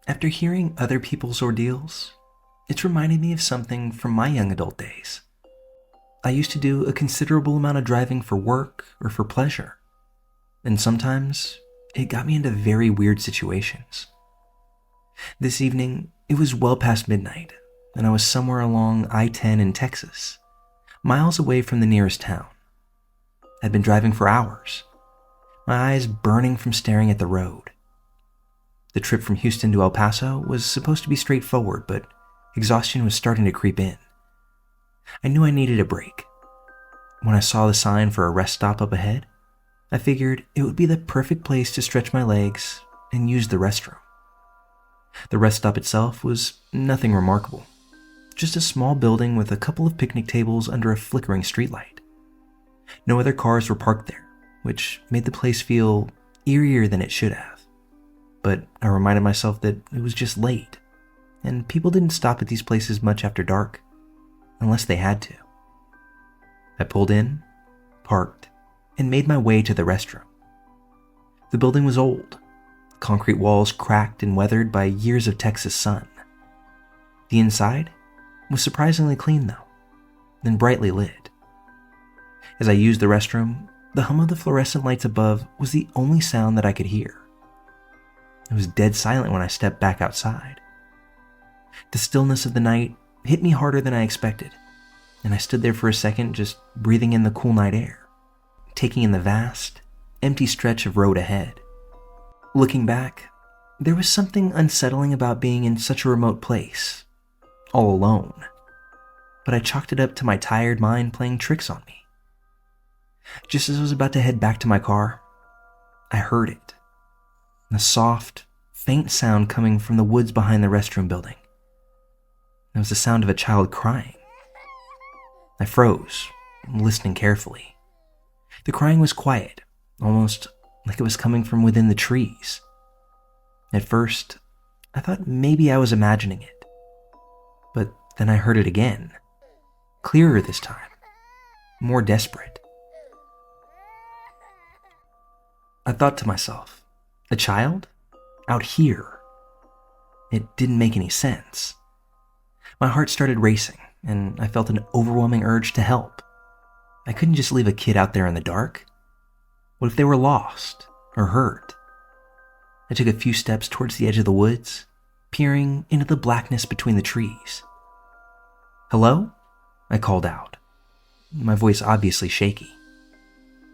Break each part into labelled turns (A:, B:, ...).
A: After hearing other people's ordeals, it's reminded me of something from my young adult days. I used to do a considerable amount of driving for work or for pleasure, and sometimes it got me into very weird situations. This evening, it was well past midnight, and I was somewhere along I-10 in Texas, miles away from the nearest town. I'd been driving for hours, my eyes burning from staring at the road. The trip from Houston to El Paso was supposed to be straightforward, but exhaustion was starting to creep in. I knew I needed a break. When I saw the sign for a rest stop up ahead, I figured it would be the perfect place to stretch my legs and use the restroom. The rest stop itself was nothing remarkable, just a small building with a couple of picnic tables under a flickering streetlight. No other cars were parked there, which made the place feel eerier than it should have. But I reminded myself that it was just late, and people didn't stop at these places much after dark, unless they had to. I pulled in, parked, and made my way to the restroom. The building was old, concrete walls cracked and weathered by years of Texas sun. The inside was surprisingly clean though, and brightly lit. As I used the restroom, the hum of the fluorescent lights above was the only sound that I could hear. It was dead silent when I stepped back outside. The stillness of the night hit me harder than I expected, and I stood there for a second just breathing in the cool night air, taking in the vast, empty stretch of road ahead. Looking back, there was something unsettling about being in such a remote place, all alone, but I chalked it up to my tired mind playing tricks on me. Just as I was about to head back to my car, I heard it. A soft, faint sound coming from the woods behind the restroom building. It was the sound of a child crying. I froze, listening carefully. The crying was quiet, almost like it was coming from within the trees. At first, I thought maybe I was imagining it. But then I heard it again, clearer this time, more desperate. I thought to myself, a child? Out here? It didn't make any sense. My heart started racing, and I felt an overwhelming urge to help. I couldn't just leave a kid out there in the dark. What if they were lost or hurt? I took a few steps towards the edge of the woods, peering into the blackness between the trees. "Hello?" I called out, my voice obviously shaky.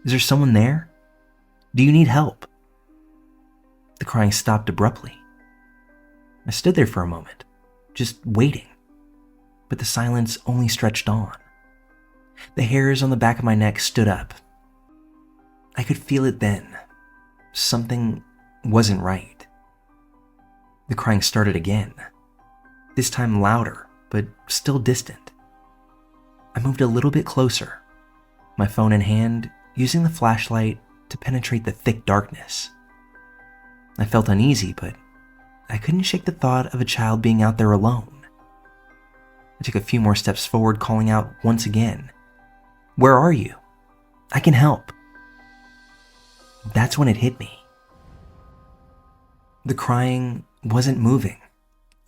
A: "Is there someone there? Do you need help?" The crying stopped abruptly. I stood there for a moment, just waiting, but the silence only stretched on. The hairs on the back of my neck stood up. I could feel it then. Something wasn't right. The crying started again, this time louder, but still distant. I moved a little bit closer, my phone in hand, using the flashlight to penetrate the thick darkness. I felt uneasy, but I couldn't shake the thought of a child being out there alone. I took a few more steps forward, calling out once again, "Where are you? I can help." That's when it hit me. The crying wasn't moving.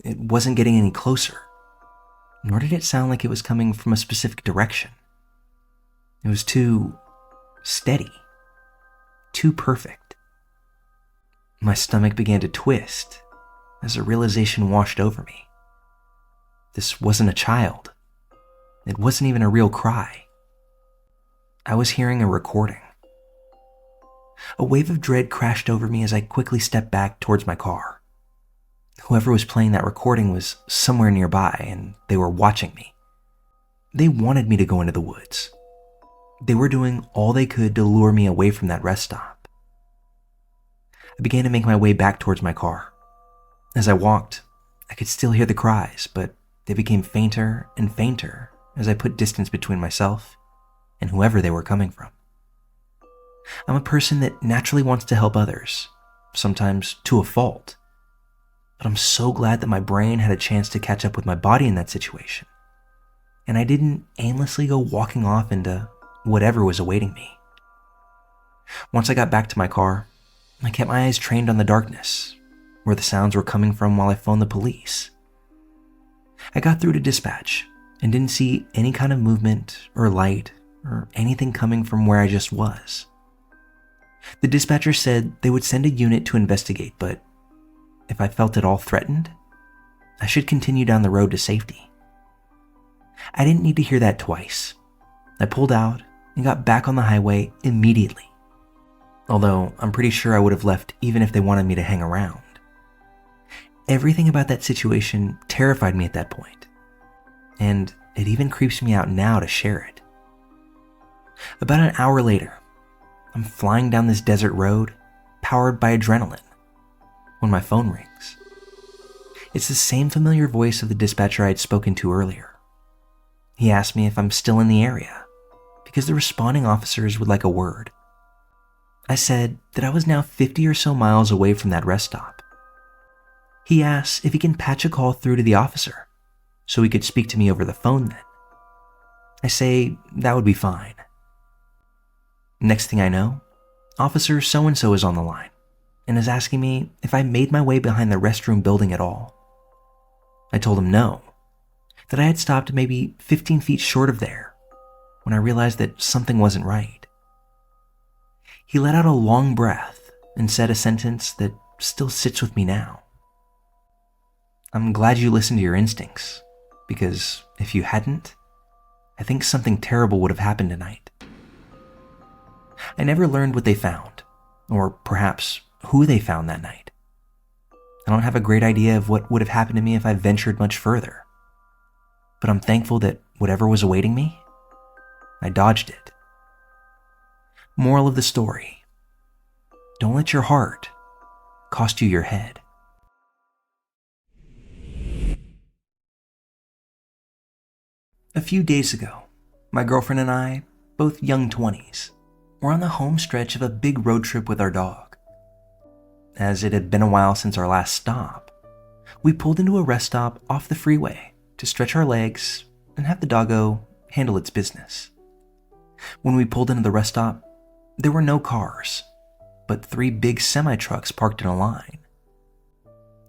A: It wasn't getting any closer, nor did it sound like it was coming from a specific direction. It was too steady, too perfect. My stomach began to twist as a realization washed over me. This wasn't a child. It wasn't even a real cry. I was hearing a recording. A wave of dread crashed over me as I quickly stepped back towards my car. Whoever was playing that recording was somewhere nearby, and they were watching me. They wanted me to go into the woods. They were doing all they could to lure me away from that rest stop. I began to make my way back towards my car. As I walked, I could still hear the cries, but they became fainter and fainter as I put distance between myself and whoever they were coming from. I'm a person that naturally wants to help others, sometimes to a fault. But I'm so glad that my brain had a chance to catch up with my body in that situation, and I didn't aimlessly go walking off into whatever was awaiting me. Once I got back to my car, I kept my eyes trained on the darkness, where the sounds were coming from while I phoned the police. I got through to dispatch and didn't see any kind of movement or light or anything coming from where I just was. The dispatcher said they would send a unit to investigate, but if I felt at all threatened, I should continue down the road to safety. I didn't need to hear that twice. I pulled out and got back on the highway immediately. Although I'm pretty sure I would have left even if they wanted me to hang around. Everything about that situation terrified me at that point, and it even creeps me out now to share it. About an hour later, I'm flying down this desert road, powered by adrenaline, when my phone rings. It's the same familiar voice of the dispatcher I had spoken to earlier. He asked me if I'm still in the area, because the responding officers would like a word. I said that I was now 50 or so miles away from that rest stop. He asks if he can patch a call through to the officer, so he could speak to me over the phone then. I say that would be fine. Next thing I know, Officer so-and-so is on the line and is asking me if I made my way behind the restroom building at all. I told him no, that I had stopped maybe 15 feet short of there when I realized that something wasn't right. He let out a long breath and said a sentence that still sits with me now. I'm glad you listened to your instincts, because if you hadn't, I think something terrible would have happened tonight. I never learned what they found, or perhaps who they found that night. I don't have a great idea of what would have happened to me if I ventured much further, but I'm thankful that whatever was awaiting me, I dodged it. Moral of the story: don't let your heart cost you your head. A few days ago, my girlfriend and I, both young 20s, were on the home stretch of a big road trip with our dog. As it had been a while since our last stop, we pulled into a rest stop off the freeway to stretch our legs and have the doggo handle its business. When we pulled into the rest stop, there were no cars, but 3 big semi-trucks parked in a line.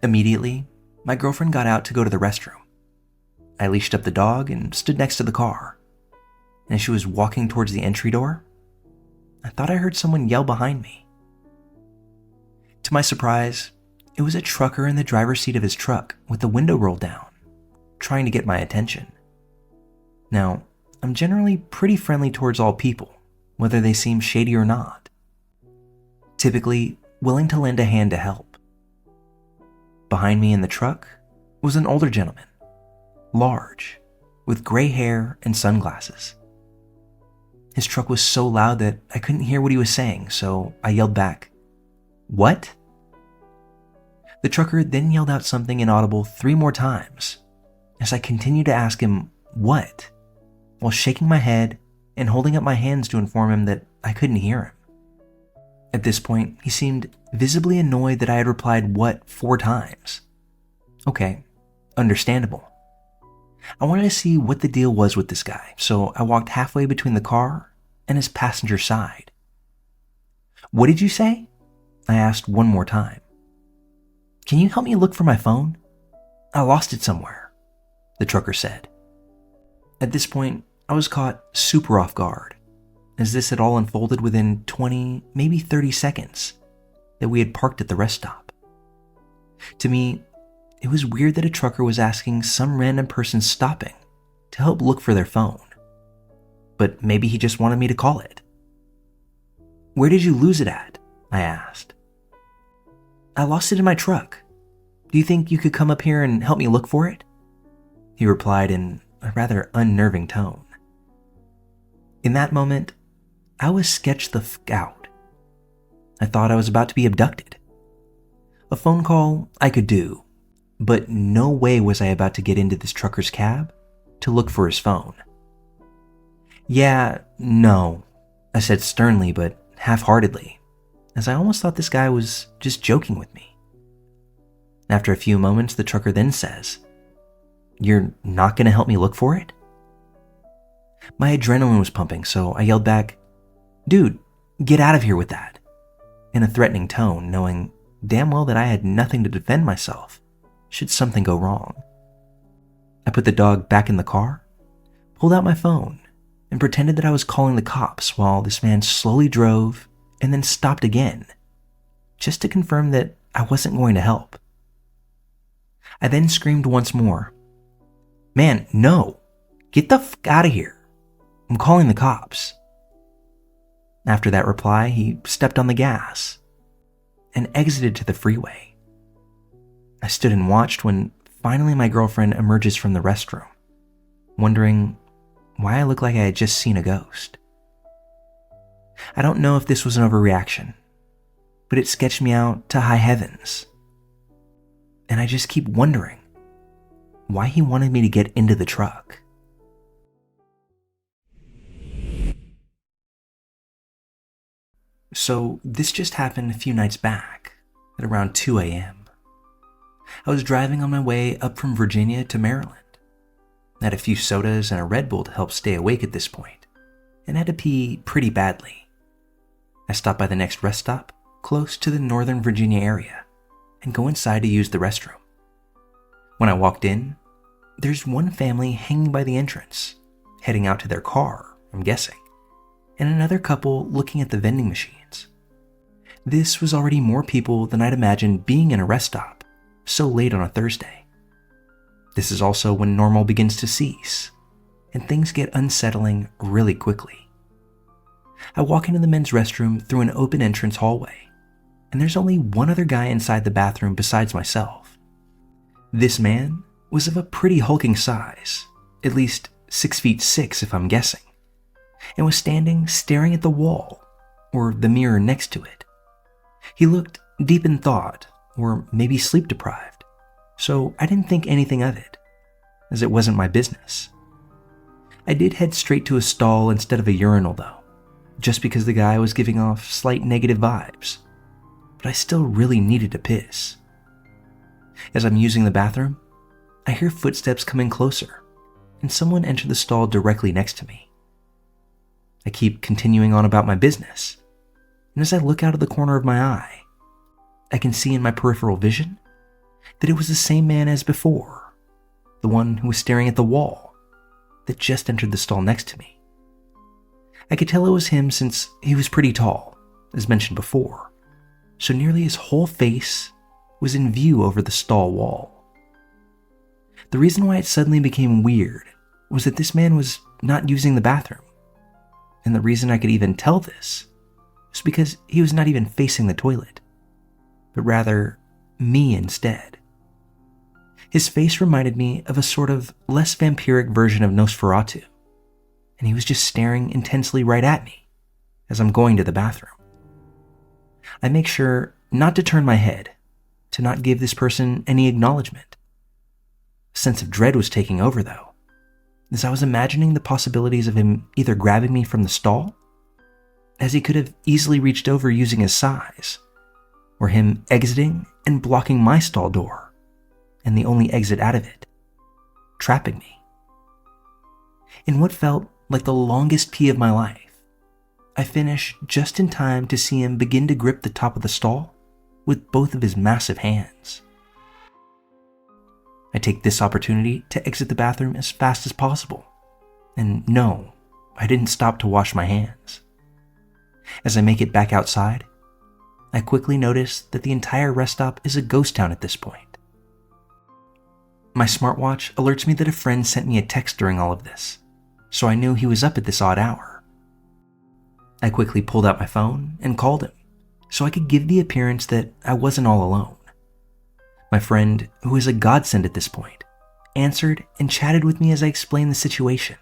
A: Immediately, my girlfriend got out to go to the restroom. I leashed up the dog and stood next to the car. And as she was walking towards the entry door, I thought I heard someone yell behind me. To my surprise, it was a trucker in the driver's seat of his truck with the window rolled down, trying to get my attention. Now, I'm generally pretty friendly towards all people, whether they seem shady or not. Typically willing to lend a hand to help. Behind me in the truck was an older gentleman, large, with gray hair and sunglasses. His truck was so loud that I couldn't hear what he was saying, so I yelled back, "What?" The trucker then yelled out something inaudible 3 more times as I continued to ask him, "What?" while shaking my head and holding up my hands to inform him that I couldn't hear him. At this point, he seemed visibly annoyed that I had replied "what" 4 times. Okay, understandable. I wanted to see what the deal was with this guy, so I walked halfway between the car and his passenger side. "What did you say?" I asked one more time. "Can you help me look for my phone? I lost it somewhere," the trucker said. At this point, I was caught super off guard, as this had all unfolded within 20, maybe 30 seconds that we had parked at the rest stop. To me, it was weird that a trucker was asking some random person stopping to help look for their phone. But maybe he just wanted me to call it. "Where did you lose it at?" I asked. "I lost it in my truck. Do you think you could come up here and help me look for it?" He replied in a rather unnerving tone. In that moment, I was sketched the f*** out. I thought I was about to be abducted. A phone call I could do, but no way was I about to get into this trucker's cab to look for his phone. "Yeah, no," I said sternly but half-heartedly, as I almost thought this guy was just joking with me. After a few moments, the trucker then says, "You're not going to help me look for it?" My adrenaline was pumping, so I yelled back, "Dude, get out of here with that," in a threatening tone, knowing damn well that I had nothing to defend myself should something go wrong. I put the dog back in the car, pulled out my phone, and pretended that I was calling the cops while this man slowly drove and then stopped again, just to confirm that I wasn't going to help. I then screamed once more, "Man, no! Get the fuck out of here! I'm calling the cops." After that reply, he stepped on the gas and exited to the freeway. I stood and watched when finally my girlfriend emerges from the restroom, wondering why I looked like I had just seen a ghost. I don't know if this was an overreaction, but it sketched me out to high heavens. And I just keep wondering why he wanted me to get into the truck. So this just happened a few nights back at around 2 a.m. I was driving on my way up from Virginia to Maryland. I had a few sodas and a Red Bull to help stay awake at this point, and had to pee pretty badly. I stopped by the next rest stop close to the Northern Virginia area and go inside to use the restroom. When I walked in, there's one family hanging by the entrance, heading out to their car, I'm guessing, and another couple looking at the vending machines. This was already more people than I'd imagined being in a rest stop so late on a Thursday. This is also when normal begins to cease, and things get unsettling really quickly. I walk into the men's restroom through an open entrance hallway, and there's only one other guy inside the bathroom besides myself. This man was of a pretty hulking size, at least 6'6" if I'm guessing, and was standing staring at the wall, or the mirror next to it. He looked deep in thought, or maybe sleep deprived, so I didn't think anything of it, as it wasn't my business. I did head straight to a stall instead of a urinal though, just because the guy was giving off slight negative vibes, but I still really needed to piss. As I'm using the bathroom, I hear footsteps coming closer, and someone enter the stall directly next to me. I keep continuing on about my business, and as I look out of the corner of my eye, I can see in my peripheral vision that it was the same man as before, the one who was staring at the wall that just entered the stall next to me. I could tell it was him since he was pretty tall, as mentioned before, so nearly his whole face was in view over the stall wall. The reason why it suddenly became weird was that this man was not using the bathroom, and the reason I could even tell this was because he was not even facing the toilet, but rather me instead. His face reminded me of a sort of less vampiric version of Nosferatu, and he was just staring intensely right at me as I'm going to the bathroom. I make sure not to turn my head, to not give this person any acknowledgement. A sense of dread was taking over though, as I was imagining the possibilities of him either grabbing me from the stall, as he could have easily reached over using his size, or him exiting and blocking my stall door and the only exit out of it, trapping me. In what felt like the longest pee of my life, I finish just in time to see him begin to grip the top of the stall with both of his massive hands. I take this opportunity to exit the bathroom as fast as possible, and no, I didn't stop to wash my hands. As I make it back outside, I quickly notice that the entire rest stop is a ghost town at this point. My smartwatch alerts me that a friend sent me a text during all of this, so I knew he was up at this odd hour. I quickly pulled out my phone and called him, so I could give the appearance that I wasn't all alone. My friend, who is a godsend at this point, answered and chatted with me as I explained the situation.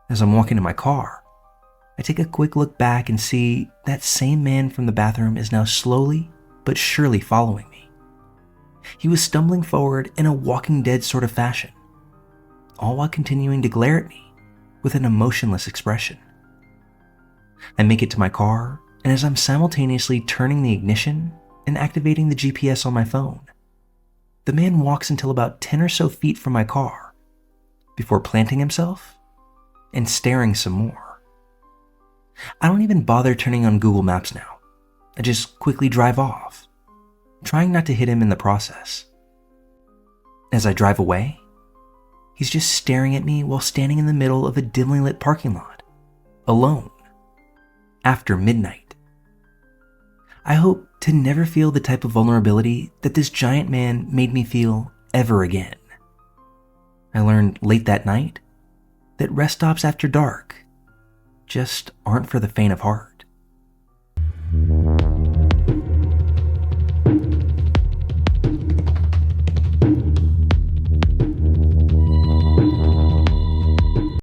A: As I'm walking to my car, I take a quick look back and see that same man from the bathroom is now slowly but surely following me. He was stumbling forward in a Walking Dead sort of fashion, all while continuing to glare at me with an emotionless expression. I make it to my car, and as I'm simultaneously turning the ignition and activating the GPS on my phone, the man walks until about 10 or so feet from my car before planting himself and staring some more. I don't even bother turning on Google Maps now. I just quickly drive off, trying not to hit him in the process. As I drive away, he's just staring at me while standing in the middle of a dimly lit parking lot, alone, after midnight. I hope to never feel the type of vulnerability that this giant man made me feel ever again. I learned late that night that rest stops after dark just aren't for the faint of heart.